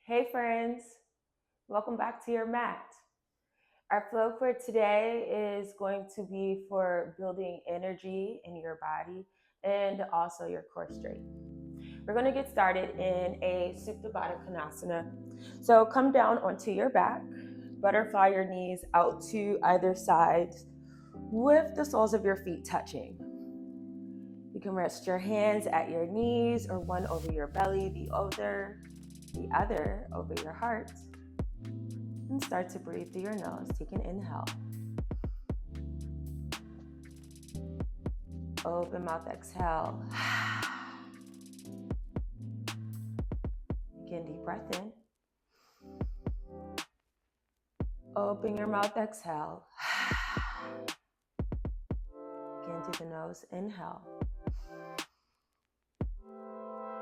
Hey friends, welcome back to your mat. Our flow for today is going to be for building energy in your body and also your core straight. We're going to get started in a Supta Baddha Konasana. So come down onto your back, butterfly your knees out to either side with the soles of your feet touching. You can rest your hands at your knees or one over your belly, the other over your heart. And start to breathe through your nose. Take an inhale. Open mouth, exhale. Again, deep breath in. Open your mouth, exhale. Again, through the nose, inhale.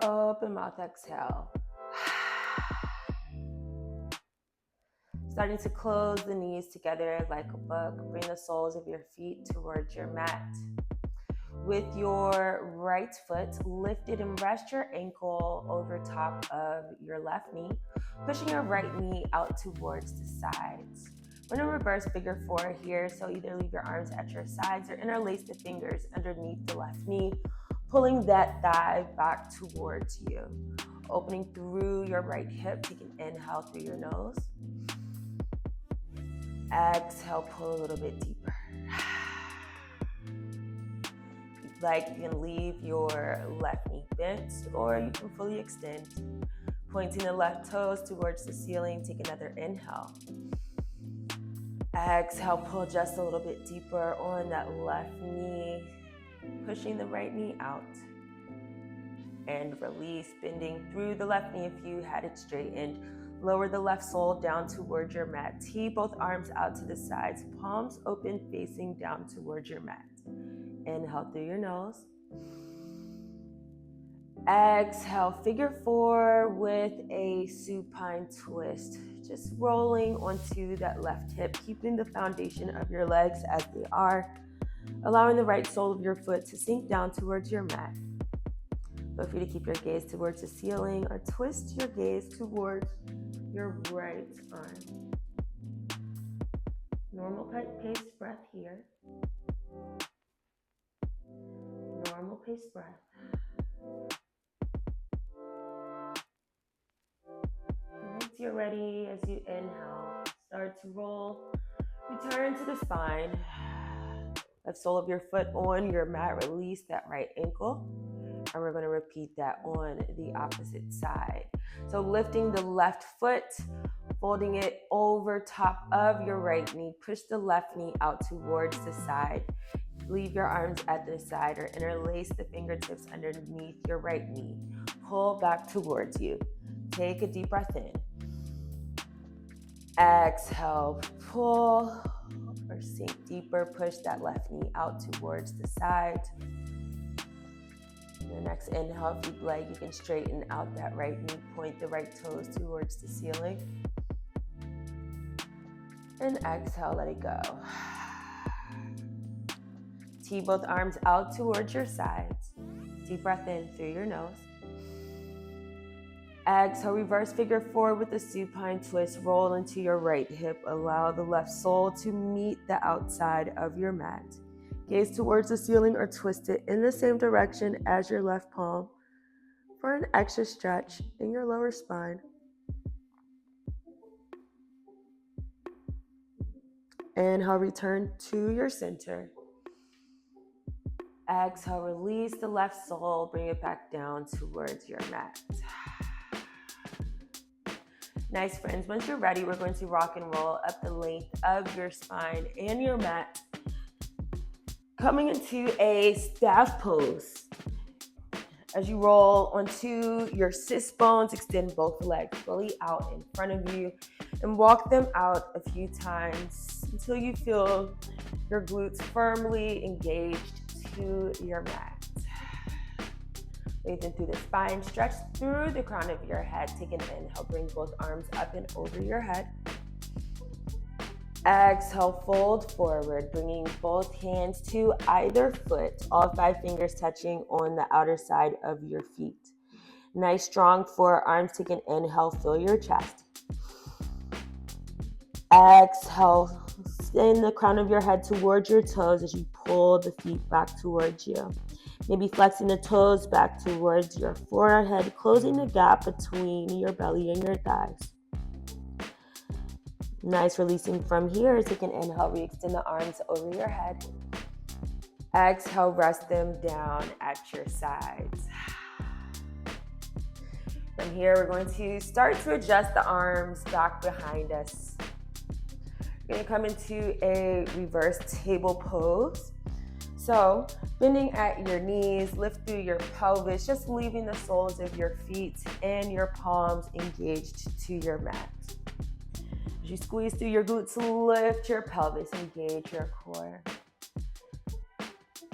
Open mouth, exhale. Starting to close the knees together like a book. Bring the soles of your feet towards your mat. With your right foot lifted and rest your ankle over top of your left knee, pushing your right knee out towards the sides. We're going to reverse figure four here, so either leave your arms at your sides or interlace the fingers underneath the left knee, pulling that thigh back towards you. Opening through your right hip, take an inhale through your nose. Exhale, pull a little bit deeper. Like you can leave your left knee bent or you can fully extend. Pointing the left toes towards the ceiling, take another inhale. Exhale, pull just a little bit deeper on that left knee, pushing the right knee out. And release, bending through the left knee if you had it straightened. Lower the left sole down towards your mat. Tee both arms out to the sides, palms open, facing down towards your mat. Inhale through your nose. Exhale, figure four with a supine twist. Just rolling onto that left hip, keeping the foundation of your legs as they are, allowing the right sole of your foot to sink down towards your mat. Feel free to keep your gaze towards the ceiling or twist your gaze towards your right arm. Normal pace breath here. Normal pace breath. Once you're ready, as you inhale, start to roll. Return to the spine. Left sole of your foot on your mat, release that right ankle. And we're going to repeat that on the opposite side. So lifting the left foot, folding it over top of your right knee. Push the left knee out towards the side. Leave your arms at the side or interlace the fingertips underneath your right knee. Pull back towards you. Take a deep breath in. Exhale, pull or sink deeper. Push that left knee out towards the side. The next inhale, if you'd like, you can straighten out that right knee, point the right toes towards the ceiling. And exhale, let it go. Tee both arms out towards your sides. Deep breath in through your nose. Exhale, reverse figure four with a supine twist. Roll into your right hip. Allow the left sole to meet the outside of your mat. Gaze towards the ceiling or twist it in the same direction as your left palm for an extra stretch in your lower spine. Inhale, return to your center. Exhale, release the left sole, bring it back down towards your mat. Nice, friends. Once you're ready, we're going to rock and roll up the length of your spine and your mat. Coming into a staff pose. As you roll onto your sit bones, extend both legs fully out in front of you and walk them out a few times until you feel your glutes firmly engaged to your mat. Breathe in through the spine, stretch through the crown of your head. Take an inhale, bring both arms up and over your head. Exhale, fold forward, bringing both hands to either foot, all 5 fingers touching on the outer side of your feet. Nice strong forearms. Take an inhale, fill your chest. Exhale, send the crown of your head towards your toes as you pull the feet back towards you. Maybe flexing the toes back towards your forehead, closing the gap between your belly and your thighs. Nice, releasing from here. Take an inhale, re-extend the arms over your head. Exhale, rest them down at your sides. From here, we're going to start to adjust the arms back behind us. We're going to come into a reverse table pose. So, bending at your knees, lift through your pelvis, just leaving the soles of your feet and your palms engaged to your mat. As you squeeze through your glutes, lift your pelvis, engage your core.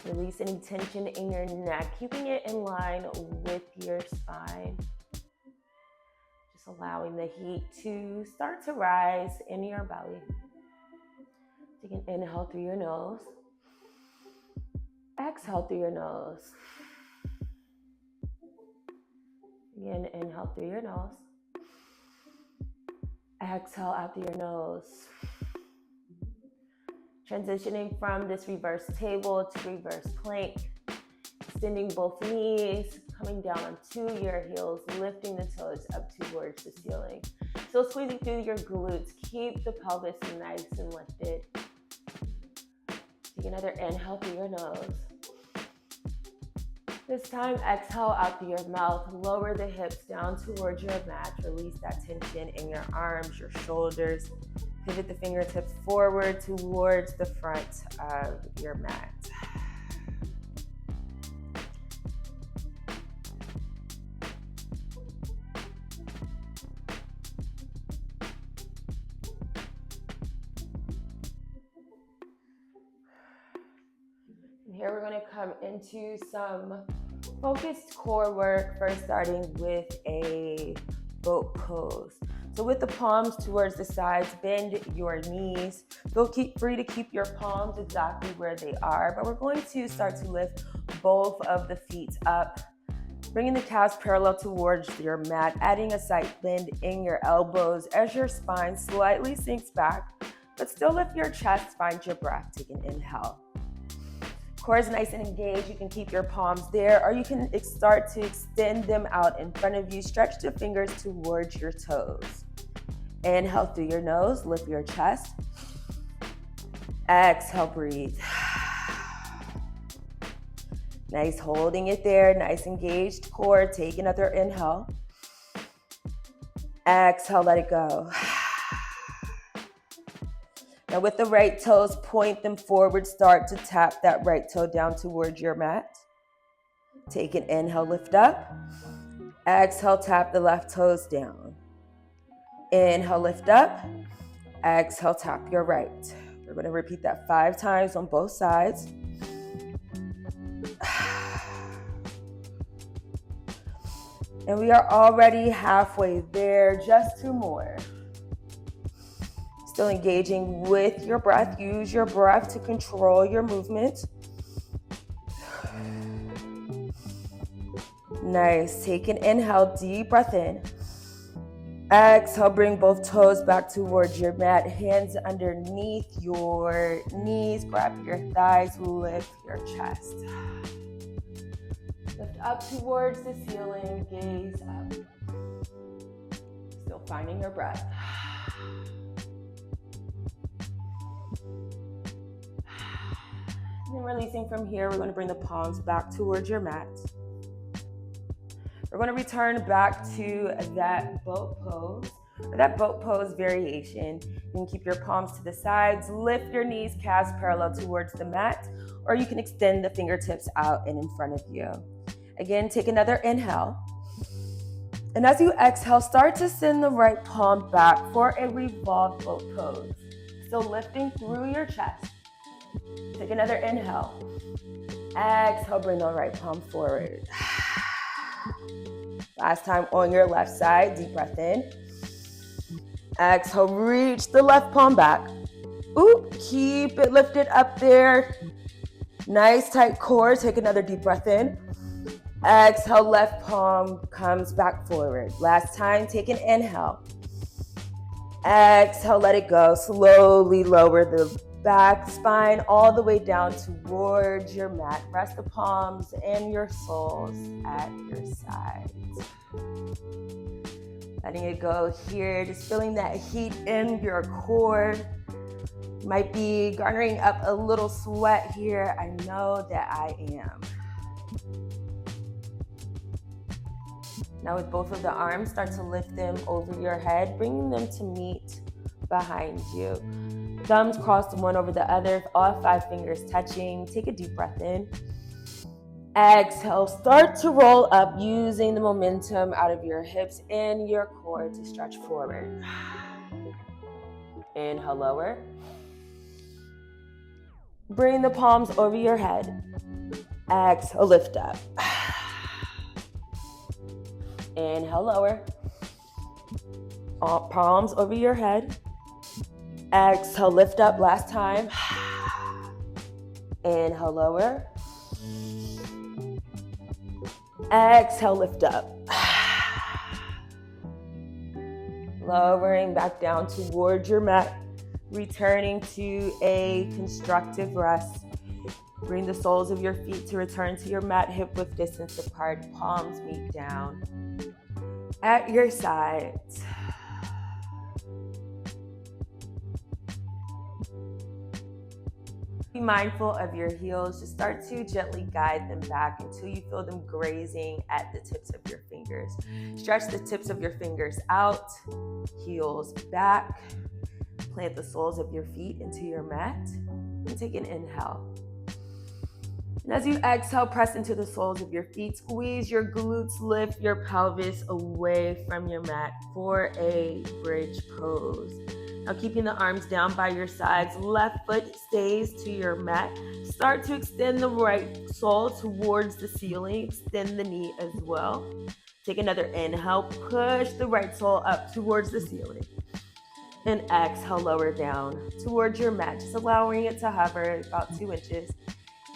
Release any tension in your neck, keeping it in line with your spine. Just allowing the heat to start to rise in your belly. Take an inhale through your nose. Exhale through your nose. Again, inhale through your nose. Exhale out through your nose. Transitioning from this reverse table to reverse plank. Extending both knees, coming down onto your heels, lifting the toes up towards the ceiling. Still squeezing through your glutes. Keep the pelvis nice and lifted. Take another inhale through your nose. This time, exhale out through your mouth. Lower the hips down towards your mat. Release that tension in your arms, your shoulders. Pivot the fingertips forward towards the front of your mat. Here we're going to come into some focused core work, first starting with a boat pose. So with the palms towards the sides, bend your knees. Feel free to keep your palms exactly where they are, but we're going to start to lift both of the feet up, bringing the calves parallel towards your mat, adding a side bend in your elbows as your spine slightly sinks back, but still lift your chest, find your breath. Take an inhale. Core is nice and engaged. You can keep your palms there, or you can start to extend them out in front of you. Stretch the fingers towards your toes. Inhale through your nose, lift your chest. Exhale, breathe. Nice, holding it there. Nice engaged core. Take another inhale. Exhale, let it go. Now with the right toes, point them forward. Start to tap that right toe down towards your mat. Take an inhale, lift up. Exhale, tap the left toes down. Inhale, lift up. Exhale, tap your right. We're going to repeat that 5 times on both sides. And we are already halfway there, just 2 more. Still engaging with your breath. Use your breath to control your movement. Nice. Take an inhale, deep breath in. Exhale, bring both toes back towards your mat. Hands underneath your knees. Grab your thighs, lift your chest. Lift up towards the ceiling, gaze up. Still finding your breath. And then releasing from here, we're going to bring the palms back towards your mat. We're going to return back to that boat pose, or that boat pose variation. You can keep your palms to the sides, lift your knees, calves parallel towards the mat, or you can extend the fingertips out and in front of you. Again, take another inhale. And as you exhale, start to send the right palm back for a revolved boat pose. Still lifting through your chest. Take another inhale. Exhale, bring the right palm forward. Last time on your left side, deep breath in. Exhale, reach the left palm back. Ooh, keep it lifted up there. Nice tight core. Take another deep breath in. Exhale, left palm comes back forward. Last time, take an inhale. Exhale, let it go. Slowly lower the back spine all the way down towards your mat. Rest the palms and your soles at your sides. Letting it go here, just feeling that heat in your core. Might be garnering up a little sweat here. I know that I am. Now with both of the arms, start to lift them over your head, bringing them to meet behind you. Thumbs crossed one over the other, all 5 fingers touching. Take a deep breath in. Exhale, start to roll up using the momentum out of your hips and your core to stretch forward. Inhale, lower. Bring the palms over your head. Exhale, lift up. Inhale, lower. All palms over your head. Exhale, lift up. Last time. Inhale, lower. Exhale, lift up. Lowering back down towards your mat. Returning to a constructive rest. Bring the soles of your feet to return to your mat, hip width distance apart. Palms meet down at your sides. Be mindful of your heels. Just start to gently guide them back until you feel them grazing at the tips of your fingers. Stretch the tips of your fingers out, heels back. Plant the soles of your feet into your mat and take an inhale. And as you exhale, press into the soles of your feet. Squeeze your glutes, lift your pelvis away from your mat for a bridge pose. Now keeping the arms down by your sides, left foot stays to your mat. Start to extend the right sole towards the ceiling. Extend the knee as well. Take another inhale, push the right sole up towards the ceiling. And exhale, lower down towards your mat, just allowing it to hover about 2 inches.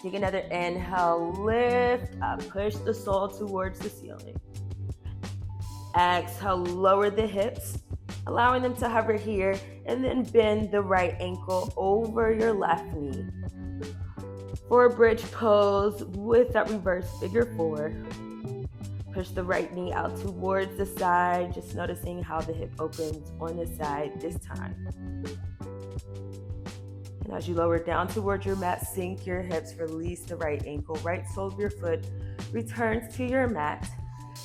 Take another inhale, lift up, push the sole towards the ceiling. Exhale, lower the hips, allowing them to hover here, and then bend the right ankle over your left knee. For a bridge pose with that reverse figure 4. Push the right knee out towards the side, just noticing how the hip opens on the side this time. And as you lower down towards your mat, sink your hips, release the right ankle, right sole of your foot returns to your mat.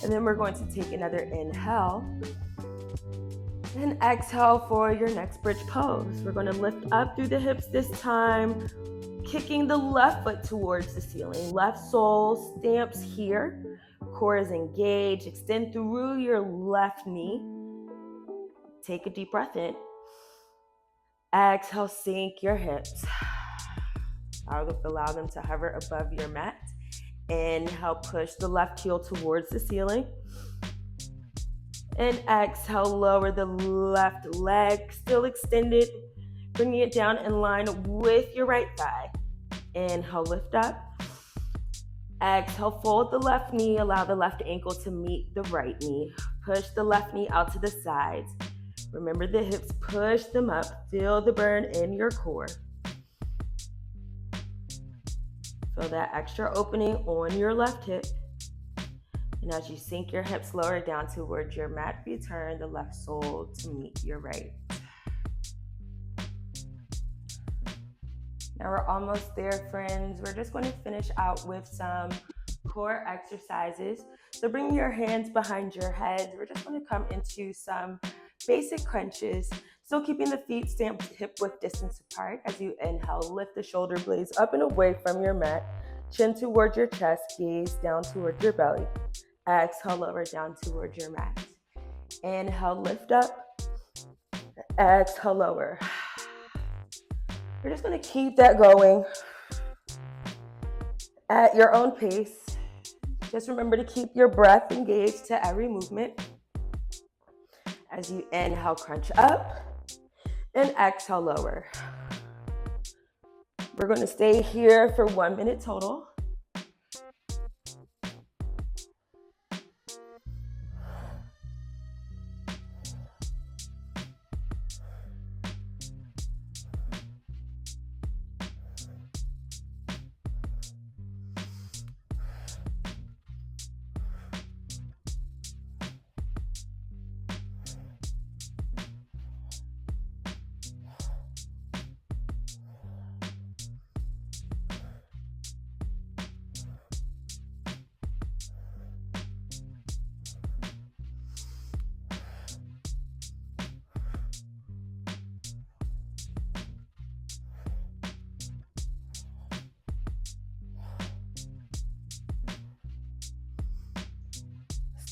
And then we're going to take another inhale and exhale for your next bridge pose. We're going to lift up through the hips this time, kicking the left foot towards the ceiling. Left sole stamps here. Core is engaged. Extend through your left knee. Take a deep breath in. Exhale, sink your hips. Allow them to hover above your mat. Inhale, push the left heel towards the ceiling. And exhale, lower the left leg, still extended, bringing it down in line with your right thigh. Inhale, lift up. Exhale, fold the left knee, allow the left ankle to meet the right knee. Push the left knee out to the sides. Remember the hips, push them up. Feel the burn in your core. Feel that extra opening on your left hip. And as you sink your hips lower down towards your mat, return the left sole to meet your right. Now we're almost there, friends. We're just going to finish out with some core exercises. So bring your hands behind your head. We're just going to come into some basic crunches. Still keeping the feet stamped hip width distance apart. As you inhale, lift the shoulder blades up and away from your mat. Chin towards your chest, gaze down towards your belly. Exhale, lower down towards your mat. Inhale, lift up. Exhale, lower. You're just going to keep that going at your own pace. Just remember to keep your breath engaged to every movement. As you inhale, crunch up, and exhale, lower. We're going to stay here for 1 minute total.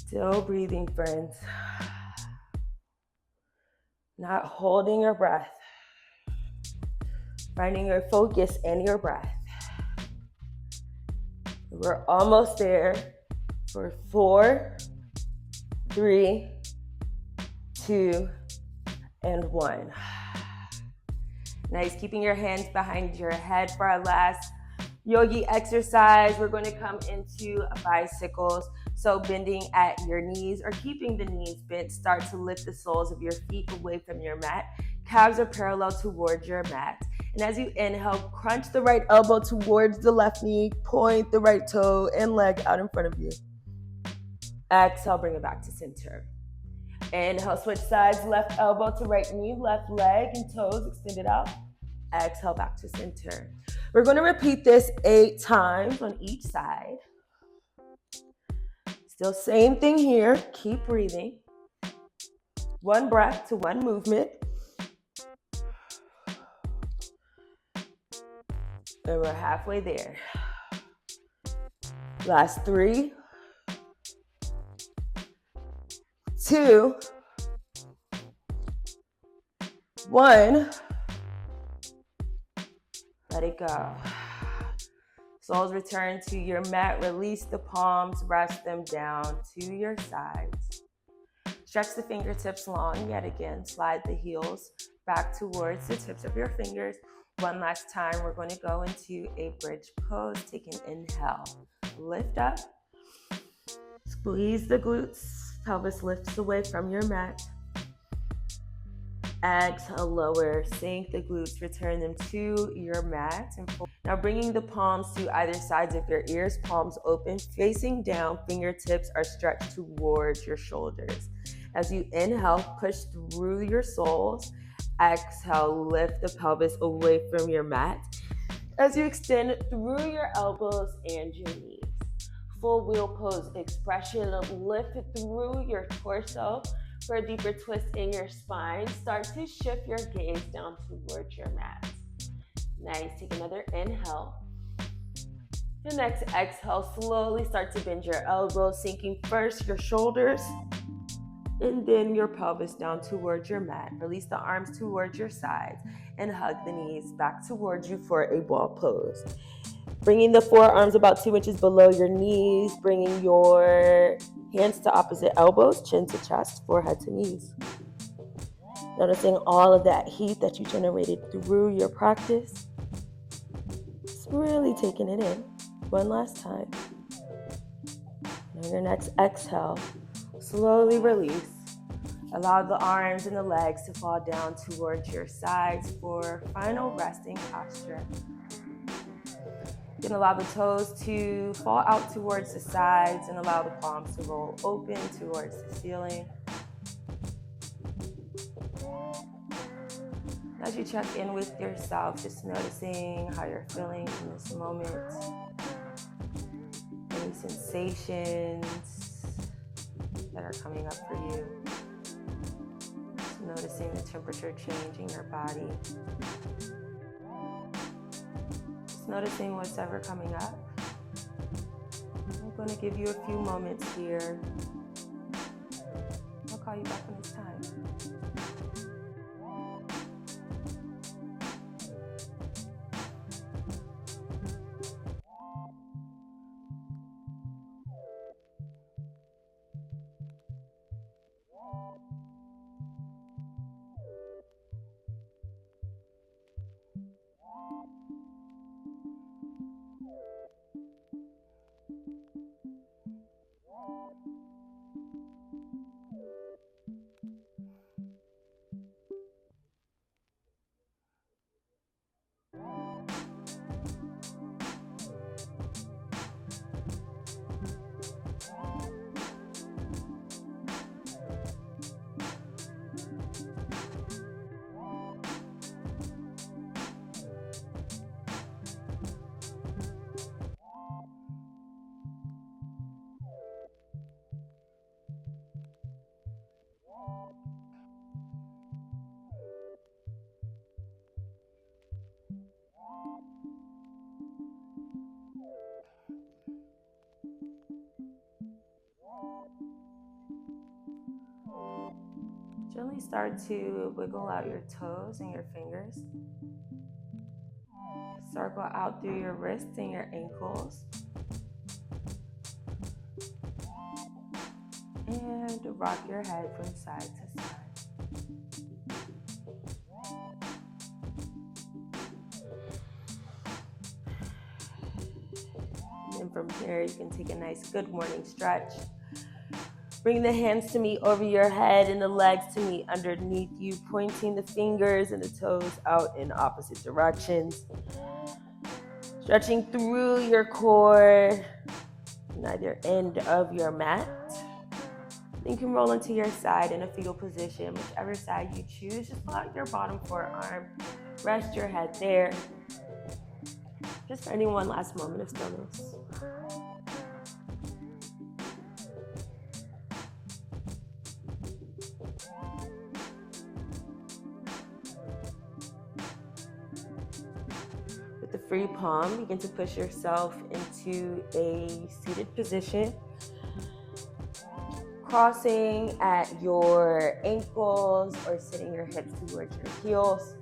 Still breathing, friends. Not holding your breath. Finding your focus in your breath. We're almost there for 4, 3, 2, and 1. Nice. Keeping your hands behind your head for our last yogi exercise. We're going to come into bicycles. So bending at your knees or keeping the knees bent, start to lift the soles of your feet away from your mat. Calves are parallel towards your mat. And as you inhale, crunch the right elbow towards the left knee, point the right toe and leg out in front of you. Exhale, bring it back to center. Inhale, switch sides, left elbow to right knee, left leg and toes extended out. Exhale, back to center. We're going to repeat this 8 times on each side. Still same thing here. Keep breathing. 1 breath to 1 movement. And we're halfway there. Last 3, 2, 1. Let it go. Soles return to your mat. Release the palms. Rest them down to your sides. Stretch the fingertips long yet again. Slide the heels back towards the tips of your fingers. One last time, we're going to go into a bridge pose. Take an inhale. Lift up. Squeeze the glutes. Pelvis lifts away from your mat. Exhale, lower. Sink the glutes. Return them to your mat. Now bringing the palms to either sides of your ears. Palms open, facing down. Fingertips are stretched towards your shoulders. As you inhale, push through your soles. Exhale, lift the pelvis away from your mat. As you extend through your elbows and your knees. Full wheel pose expression. Lift through your torso for a deeper twist in your spine. Start to shift your gaze down towards your mat. Nice. Take another inhale. The next exhale, slowly start to bend your elbows, sinking first your shoulders and then your pelvis down towards your mat. Release the arms towards your sides and hug the knees back towards you for a ball pose. Bringing the forearms about 2 inches below your knees, bringing your hands to opposite elbows, chin to chest, forehead to knees. Noticing all of that heat that you generated through your practice. Just really taking it in. One last time. On your next exhale, slowly release. Allow the arms and the legs to fall down towards your sides for final resting posture. You can allow the toes to fall out towards the sides and allow the palms to roll open towards the ceiling. As you check in with yourself, just noticing how you're feeling in this moment. Any sensations that are coming up for you. Just noticing the temperature change in your body. Just noticing what's ever coming up. I'm going to give you a few moments here. I'll call you back when it's time. Gently start to wiggle out your toes and your fingers. Circle out through your wrists and your ankles. And rock your head from side to side. And from here, you can take a nice good morning stretch. Bring the hands to meet over your head and the legs to meet underneath you, pointing the fingers and the toes out in opposite directions. Stretching through your core, either end of your mat. Then you can roll into your side in a fetal position, whichever side you choose. Just pull out your bottom forearm, rest your head there. Just finding one last moment of stillness. With the free palm, begin to push yourself into a seated position. Crossing at your ankles or sitting your hips towards your heels.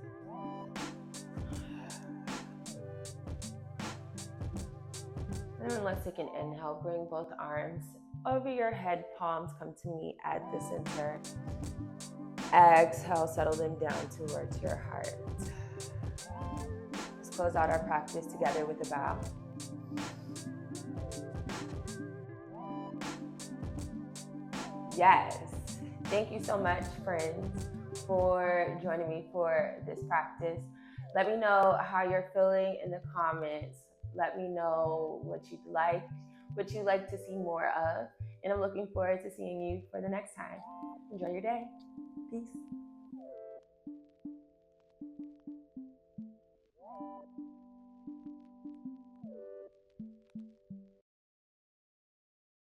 And then let's take an inhale. Bring both arms over your head. Palms come to meet at the center. Exhale, settle them down towards your heart. Let's close out our practice together with a bow. Yes. Thank you so much, friends, for joining me for this practice. Let me know how you're feeling in the comments. Let me know what you'd like to see more of. And I'm looking forward to seeing you for the next time. Enjoy your day. Peace.